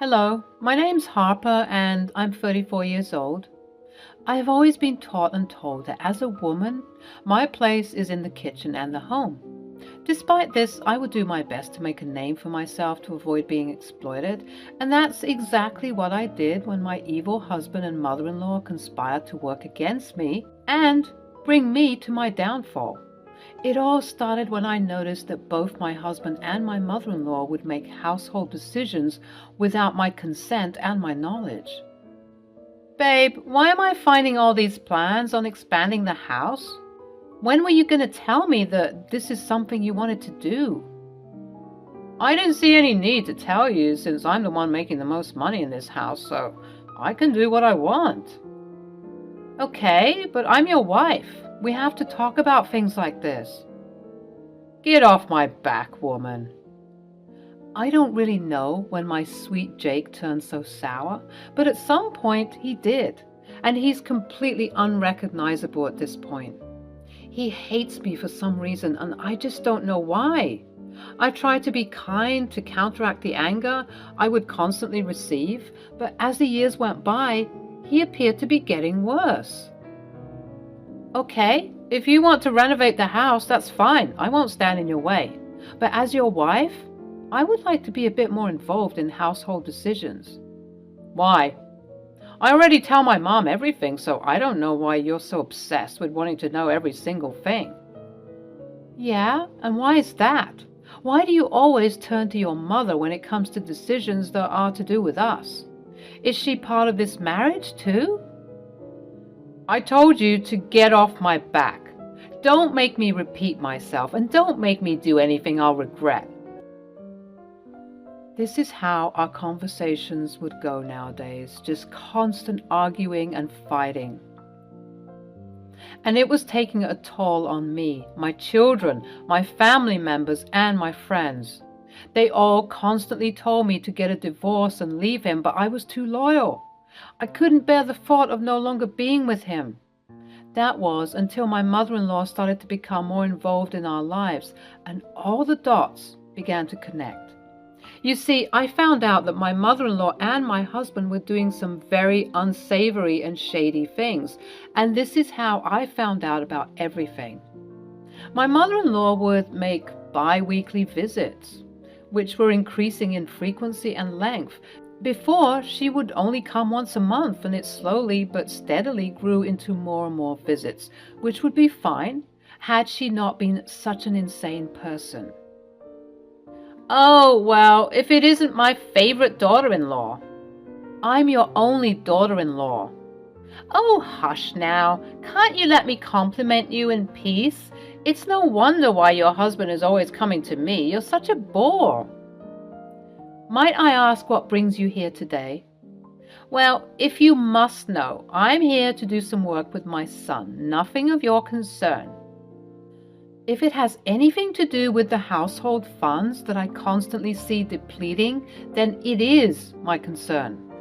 Hello, my name's Harper and I'm 34 years old. I have always been taught and told that as a woman, my place is in the kitchen and the home. Despite this, I would do my best to make a name for myself to avoid being exploited, and that's exactly what I did when my evil husband and mother-in-law conspired to work against me and bring me to my downfall. It all started when I noticed that both my husband and my mother-in-law would make household decisions without my consent and my knowledge. Babe, why am I finding all these plans on expanding the house? When were you going to tell me that this is something you wanted to do? I didn't see any need to tell you since I'm the one making the most money in this house, so I can do what I want. Okay, but I'm your wife. We have to talk about things like this. Get off my back, woman. I don't really know when my sweet Jake turned so sour, but at some point he did, and he's completely unrecognizable at this point. He hates me for some reason, and I just don't know why. I tried to be kind to counteract the anger I would constantly receive, but as the years went by, he appeared to be getting worse. Okay, if you want to renovate the house, that's fine. I won't stand in your way. But as your wife, I would like to be a bit more involved in household decisions. Why? I already tell my mom everything, so I don't know why you're so obsessed with wanting to know every single thing. Yeah, and why is that? Why do you always turn to your mother when it comes to decisions that are to do with us? Is she part of this marriage too? I told you to get off my back. Don't make me repeat myself, and don't make me do anything I'll regret. This is how our conversations would go nowadays, just constant arguing and fighting. And it was taking a toll on me, my children, my family members, and my friends. They all constantly told me to get a divorce and leave him, but I was too loyal. I couldn't bear the thought of no longer being with him. That was until my mother-in-law started to become more involved in our lives, and all the dots began to connect. You see, I found out that my mother-in-law and my husband were doing some very unsavory and shady things, and this is how I found out about everything. My mother-in-law would make bi-weekly visits, which were increasing in frequency and length. Before, she would only come once a month, and it slowly but steadily grew into more and more visits, which would be fine had she not been such an insane person. Oh, well, if it isn't my favorite daughter-in-law. I'm your only daughter-in-law. Oh, hush now. Can't you let me compliment you in peace? It's no wonder why your husband is always coming to me. You're such a bore. Might I ask what brings you here today? Well, if you must know, I'm here to do some work with my son. Nothing of your concern. If it has anything to do with the household funds that I constantly see depleting, then it is my concern.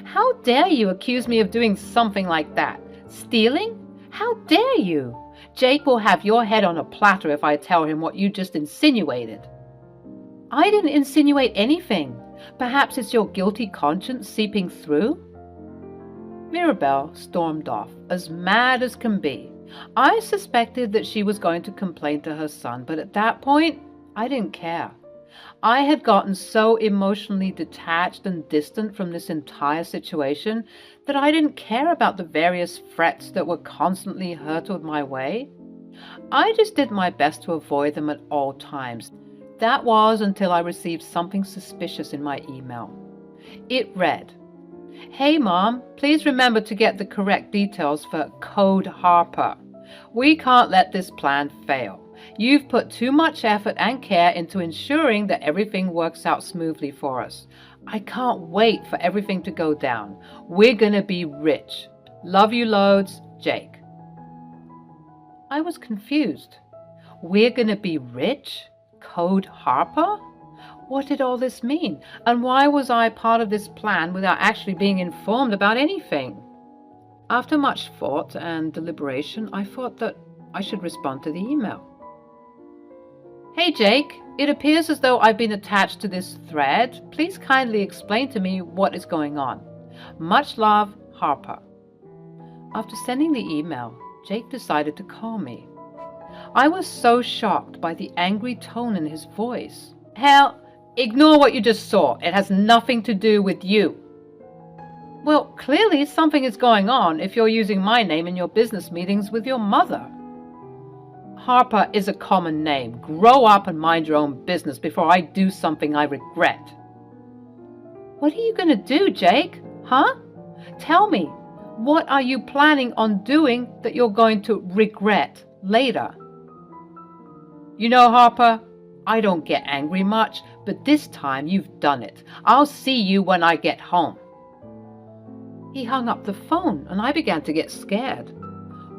How dare you accuse me of doing something like that? Stealing? How dare you? Jake will have your head on a platter if I tell him what you just insinuated. I didn't insinuate anything. Perhaps it's your guilty conscience seeping through? Mirabelle stormed off, as mad as can be. I suspected that she was going to complain to her son, but at that point, I didn't care. I had gotten so emotionally detached and distant from this entire situation that I didn't care about the various threats that were constantly hurtled my way. I just did my best to avoid them at all times. That was until I received something suspicious in my email. It read, "Hey Mom, please remember to get the correct details for Code Harper. We can't let this plan fail. You've put too much effort and care into ensuring that everything works out smoothly for us. I can't wait for everything to go down. We're gonna be rich. Love you loads, Jake." I was confused. We're gonna be rich? Code Harper? What did all this mean? And why was I part of this plan without actually being informed about anything? After much thought and deliberation, I thought that I should respond to the email. "Hey Jake, It appears as though I've been attached to this thread. Please kindly explain to me what is going on. Much love, Harper. After sending the email, Jake decided to call me. I was so shocked by the angry tone in his voice. Hell, ignore what you just saw. It has nothing to do with you. Well, clearly something is going on if you're using my name in your business meetings with your mother. Harper is a common name. Grow up and mind your own business before I do something I regret. What are you going to do, Jake? Huh? Tell me, what are you planning on doing that you're going to regret later? You know, Harper, I don't get angry much, but this time you've done it. I'll see you when I get home. He hung up the phone, and I began to get scared.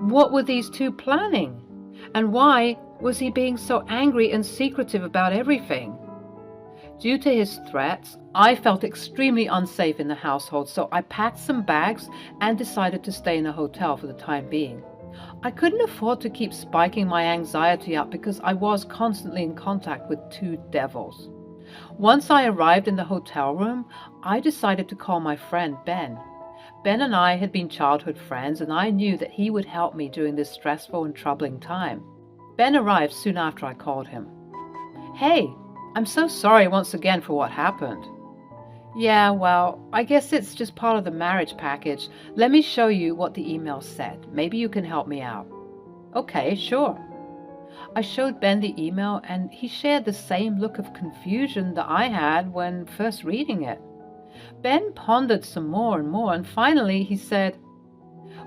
What were these two planning? And why was he being so angry and secretive about everything? Due to his threats, I felt extremely unsafe in the household, so I packed some bags and decided to stay in a hotel for the time being. I couldn't afford to keep spiking my anxiety up because I was constantly in contact with two devils. Once I arrived in the hotel room, I decided to call my friend Ben. Ben and I had been childhood friends, and I knew that he would help me during this stressful and troubling time. Ben arrived soon after I called him. Hey, I'm so sorry once again for what happened. Yeah, well, I guess it's just part of the marriage package. Let me show you what the email said. Maybe you can help me out. Okay, sure. I showed Ben the email, and he shared the same look of confusion that I had when first reading it. Ben pondered some more and more, and finally he said,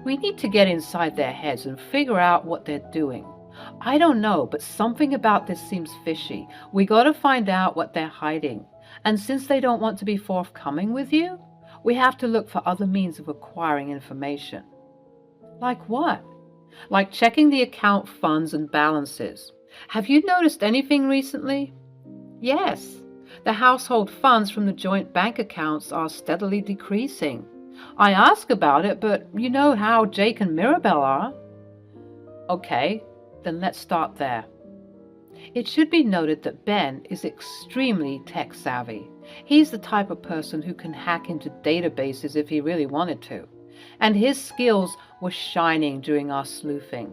"We need to get inside their heads and figure out what they're doing. I don't know, but something about this seems fishy. We got to find out what they're hiding. And since they don't want to be forthcoming with you, we have to look for other means of acquiring information." Like what? Like checking the account funds and balances. Have you noticed anything recently? Yes. The household funds from the joint bank accounts are steadily decreasing. I ask about it, but you know how Jake and Mirabelle are. Okay, then let's start there. It should be noted that Ben is extremely tech savvy. He's the type of person who can hack into databases if he really wanted to, and his skills were shining during our sleuthing.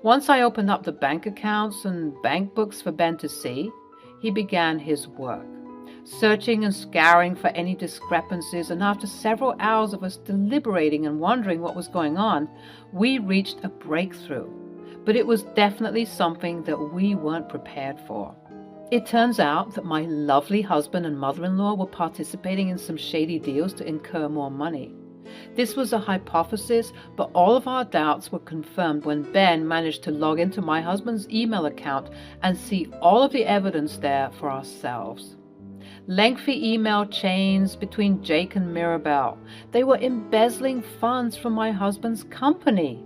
Once I opened up the bank accounts and bank books for Ben to see, he began his work, searching and scouring for any discrepancies, and after several hours of us deliberating and wondering what was going on, we reached a breakthrough. But it was definitely something that we weren't prepared for. It turns out that my lovely husband and mother-in-law were participating in some shady deals to incur more money. This was a hypothesis, but all of our doubts were confirmed when Ben managed to log into my husband's email account and see all of the evidence there for ourselves. Lengthy email chains between Jake and Mirabelle. They were embezzling funds from my husband's company.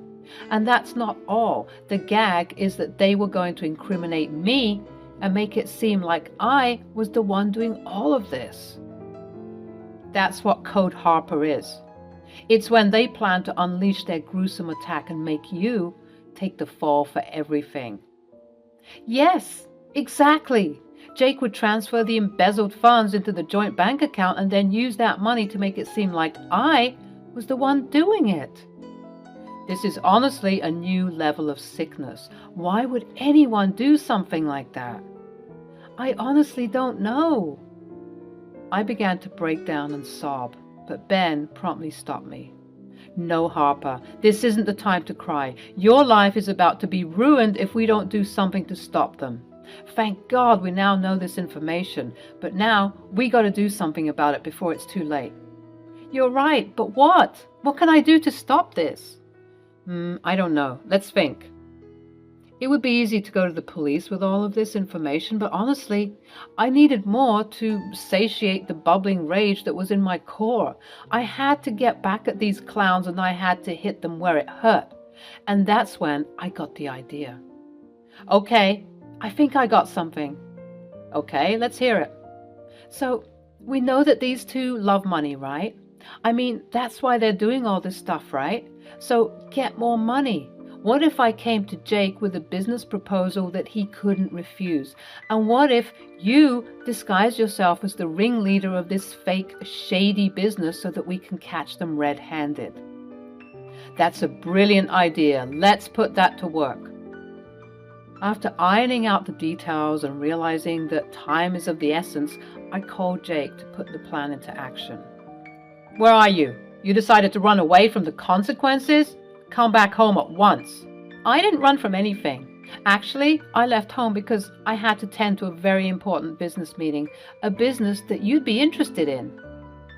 And that's not all. The gag is that they were going to incriminate me and make it seem like I was the one doing all of this. That's what Code Harper is. It's when they plan to unleash their gruesome attack and make you take the fall for everything. Yes, exactly. Jake would transfer the embezzled funds into the joint bank account and then use that money to make it seem like I was the one doing it. This is honestly a new level of sickness. Why would anyone do something like that? I honestly don't know. I began to break down and sob, but Ben promptly stopped me. No, Harper, this isn't the time to cry. Your life is about to be ruined if we don't do something to stop them. Thank God we now know this information, but now we got to do something about it before it's too late. You're right, but what? What can I do to stop this? I don't know. Let's think. It would be easy to go to the police with all of this information, but honestly, I needed more to satiate the bubbling rage that was in my core. I had to get back at these clowns, and I had to hit them where it hurt. And that's when I got the idea. Okay, I think I got something. Okay, let's hear it. So, we know that these two love money, right? I mean, that's why they're doing all this stuff, right? So, get more money. What if I came to Jake with a business proposal that he couldn't refuse? And what if you disguise yourself as the ringleader of this fake, shady business so that we can catch them red-handed? That's a brilliant idea. Let's put that to work. After ironing out the details and realizing that time is of the essence, I called Jake to put the plan into action. Where are you? You decided to run away from the consequences? Come back home at once. I didn't run from anything. Actually, I left home because I had to tend to a very important business meeting, a business that you'd be interested in.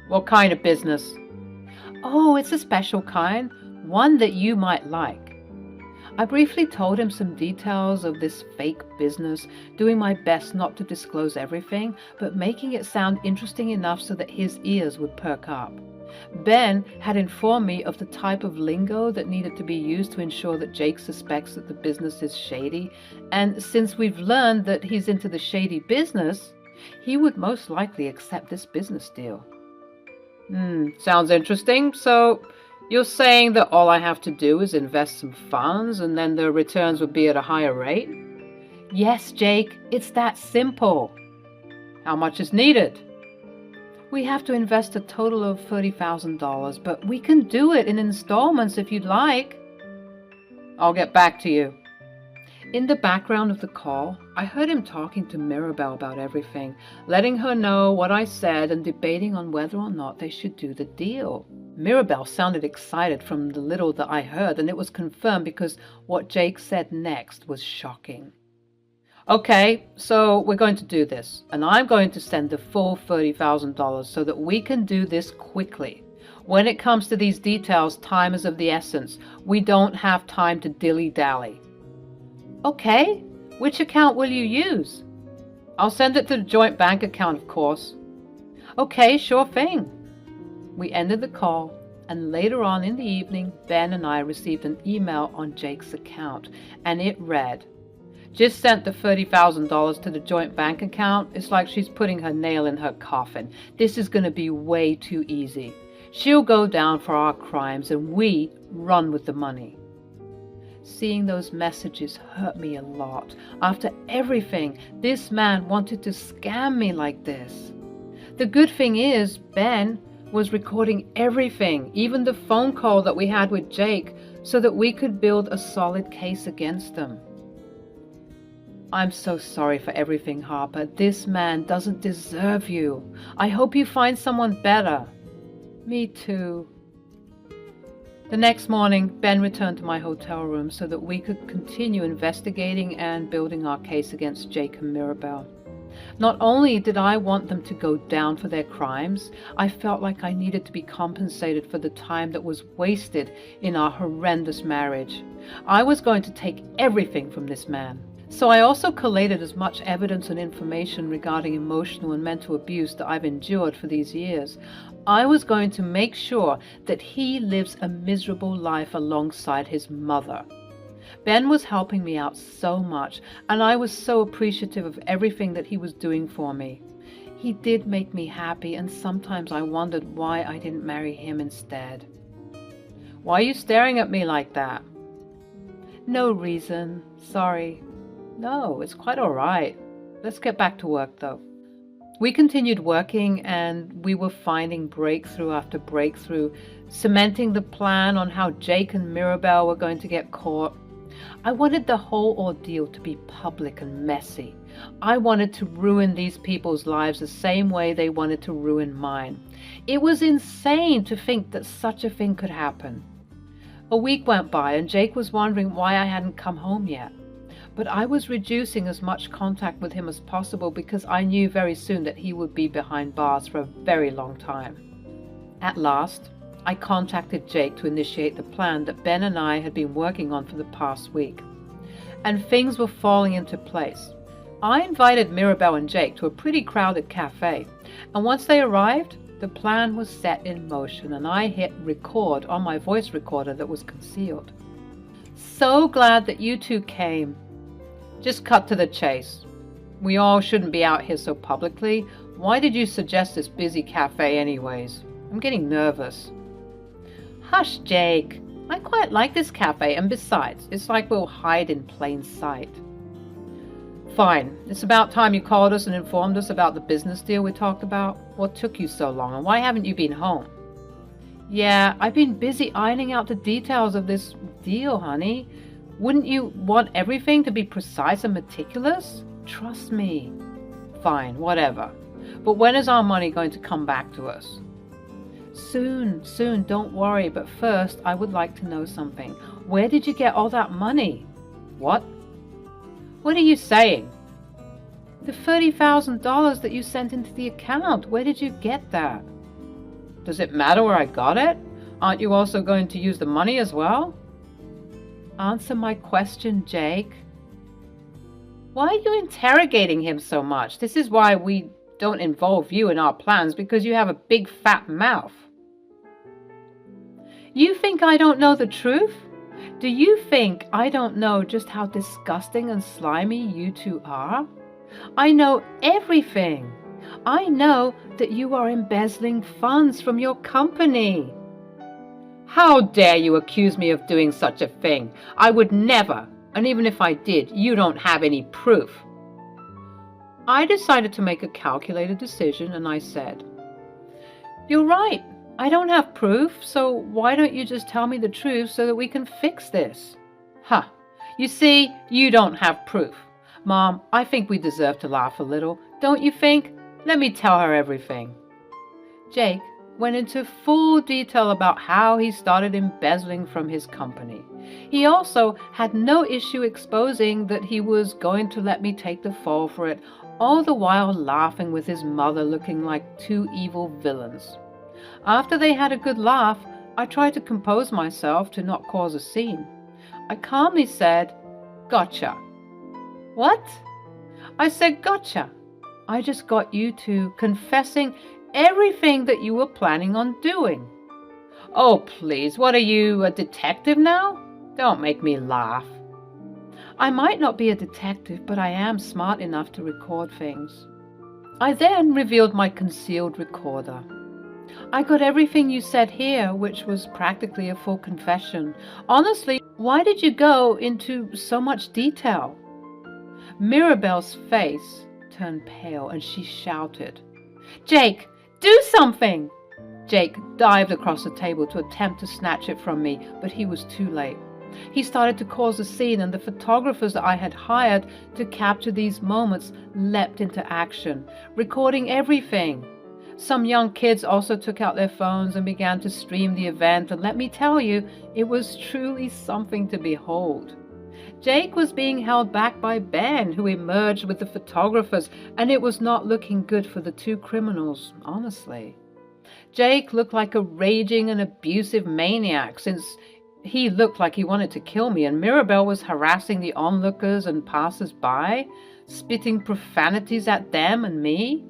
What kind of business? Oh, it's a special kind, one that you might like. I briefly told him some details of this fake business, doing my best not to disclose everything, but making it sound interesting enough so that his ears would perk up. Ben had informed me of the type of lingo that needed to be used to ensure that Jake suspects that the business is shady, and since we've learned that he's into the shady business, he would most likely accept this business deal. Sounds interesting. So you're saying that all I have to do is invest some funds and then the returns would be at a higher rate? Yes, Jake, it's that simple. How much is needed? We have to invest a total of $30,000, but we can do it in installments if you'd like. I'll get back to you. In the background of the call, I heard him talking to Mirabelle about everything, letting her know what I said and debating on whether or not they should do the deal. Mirabelle sounded excited from the little that I heard, and it was confirmed because what Jake said next was shocking. Okay, so we're going to do this, and I'm going to send the full $30,000 so that we can do this quickly. When it comes to these details, time is of the essence. We don't have time to dilly-dally. Okay, which account will you use? I'll send it to the joint bank account, of course. Okay, sure thing. We ended the call, and later on in the evening, Ben and I received an email on Jake's account, and it read, "Just sent the $30,000 to the joint bank account. It's like she's putting her nail in her coffin. This is going to be way too easy. She'll go down for our crimes, and we run with the money." Seeing those messages hurt me a lot. After everything, this man wanted to scam me like this. The good thing is, Ben was recording everything, even the phone call that we had with Jake, so that we could build a solid case against them. I'm so sorry for everything, Harper. This man doesn't deserve you. I hope you find someone better. Me too. The next morning, Ben returned to my hotel room so that we could continue investigating and building our case against Jake and Mirabelle. Not only did I want them to go down for their crimes, I felt like I needed to be compensated for the time that was wasted in our horrendous marriage. I was going to take everything from this man. So I also collated as much evidence and information regarding emotional and mental abuse that I've endured for these years. I was going to make sure that he lives a miserable life alongside his mother. Ben was helping me out so much, and I was so appreciative of everything that he was doing for me. He did make me happy, and sometimes I wondered why I didn't marry him instead. Why are you staring at me like that? No reason. Sorry. No, it's quite all right. Let's get back to work, though. We continued working, and we were finding breakthrough after breakthrough, cementing the plan on how Jake and Mirabelle were going to get caught. I wanted the whole ordeal to be public and messy. I wanted to ruin these people's lives the same way they wanted to ruin mine. It was insane to think that such a thing could happen. A week went by, and Jake was wondering why I hadn't come home yet. But I was reducing as much contact with him as possible because I knew very soon that he would be behind bars for a very long time. At last, I contacted Jake to initiate the plan that Ben and I had been working on for the past week. And things were falling into place. I invited Mirabelle and Jake to a pretty crowded cafe, and once they arrived, the plan was set in motion, and I hit record on my voice recorder that was concealed. So glad that you two came. Just cut to the chase. We all shouldn't be out here so publicly. Why did you suggest this busy cafe anyways? I'm getting nervous. Hush, Jake. I quite like this cafe, and besides, it's like we'll hide in plain sight. Fine, it's about time you called us and informed us about the business deal we talked about. What took you so long, and why haven't you been home? Yeah, I've been busy ironing out the details of this deal, honey. Wouldn't you want everything to be precise and meticulous? Trust me. Fine, whatever. But when is our money going to come back to us? Soon, don't worry. But first, I would like to know something. Where did you get all that money? What? What are you saying? The $30,000 that you sent into the account. Where did you get that? Does it matter where I got it? Aren't you also going to use the money as well? Answer my question, Jake. Why are you interrogating him so much? This is why we don't involve you in our plans, because you have a big fat mouth. You think I don't know the truth? Do you think I don't know just how disgusting and slimy you two are? I know everything. I know that you are embezzling funds from your company. How dare you accuse me of doing such a thing? I would never, and even if I did, you don't have any proof. I decided to make a calculated decision, and I said, You're right. I don't have proof, so why don't you just tell me the truth so that we can fix this? Ha! You see, you don't have proof. Mom, I think we deserve to laugh a little, don't you think? Let me tell her everything. Jake went into full detail about how he started embezzling from his company. He also had no issue exposing that he was going to let me take the fall for it, all the while laughing with his mother looking like two evil villains. After they had a good laugh, I tried to compose myself to not cause a scene. I calmly said, Gotcha. What? I said, Gotcha. I just got you two confessing everything that you were planning on doing. Oh, please, what are you, a detective now? Don't make me laugh. I might not be a detective, but I am smart enough to record things. I then revealed my concealed recorder. I got everything you said here, which was practically a full confession. Honestly, why did you go into so much detail? Mirabelle's face turned pale and she shouted, Jake, do something! Jake dived across the table to attempt to snatch it from me, but he was too late. He started to cause a scene, and the photographers that I had hired to capture these moments leapt into action, recording everything. Some young kids also took out their phones and began to stream the event, and let me tell you, it was truly something to behold. Jake was being held back by Ben, who emerged with the photographers, and it was not looking good for the two criminals, honestly. Jake looked like a raging and abusive maniac, since he looked like he wanted to kill me, and Mirabelle was harassing the onlookers and passers-by, spitting profanities at them and me.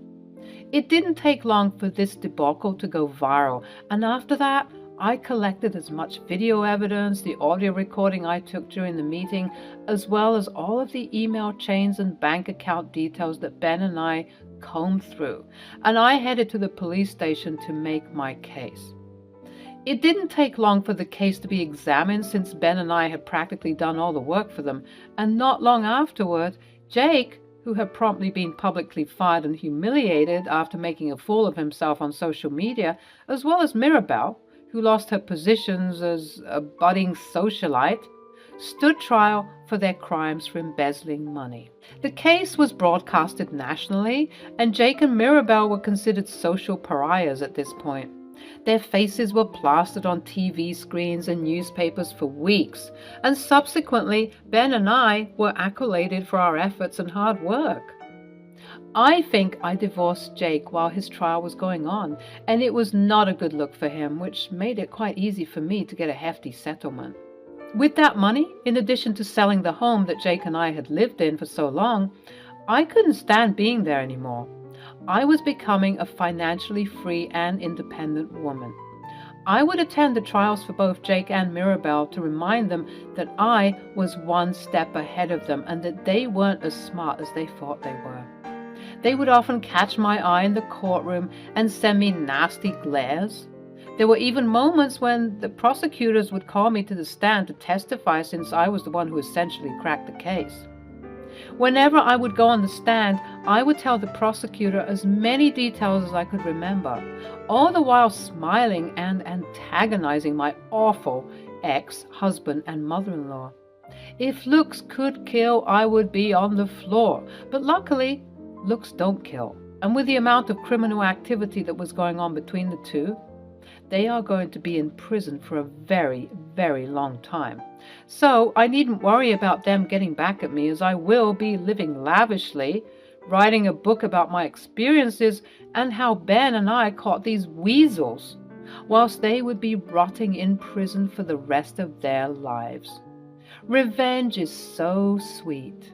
It didn't take long for this debacle to go viral, and after that, I collected as much video evidence, the audio recording I took during the meeting, as well as all of the email chains and bank account details that Ben and I combed through, and I headed to the police station to make my case. It didn't take long for the case to be examined, since Ben and I had practically done all the work for them, and not long afterward, Jake, who had promptly been publicly fired and humiliated after making a fool of himself on social media, as well as Mirabelle, who lost her positions as a budding socialite, stood trial for their crimes for embezzling money. The case was broadcasted nationally, and Jake and Mirabelle were considered social pariahs at this point. Their faces were plastered on TV screens and newspapers for weeks, and subsequently, Ben and I were accoladed for our efforts and hard work. I think I divorced Jake while his trial was going on, and it was not a good look for him, which made it quite easy for me to get a hefty settlement. With that money, in addition to selling the home that Jake and I had lived in for so long, I couldn't stand being there anymore. I was becoming a financially free and independent woman. I would attend the trials for both Jake and Mirabelle to remind them that I was one step ahead of them and that they weren't as smart as they thought they were. They would often catch my eye in the courtroom and send me nasty glares. There were even moments when the prosecutors would call me to the stand to testify, since I was the one who essentially cracked the case. Whenever I would go on the stand, I would tell the prosecutor as many details as I could remember, all the while smiling and antagonizing my awful ex-husband and mother-in-law. If looks could kill, I would be on the floor. But luckily, looks don't kill. And with the amount of criminal activity that was going on between the two, they are going to be in prison for a very, very long time. So I needn't worry about them getting back at me, as I will be living lavishly, writing a book about my experiences and how Ben and I caught these weasels, whilst they would be rotting in prison for the rest of their lives. Revenge is so sweet.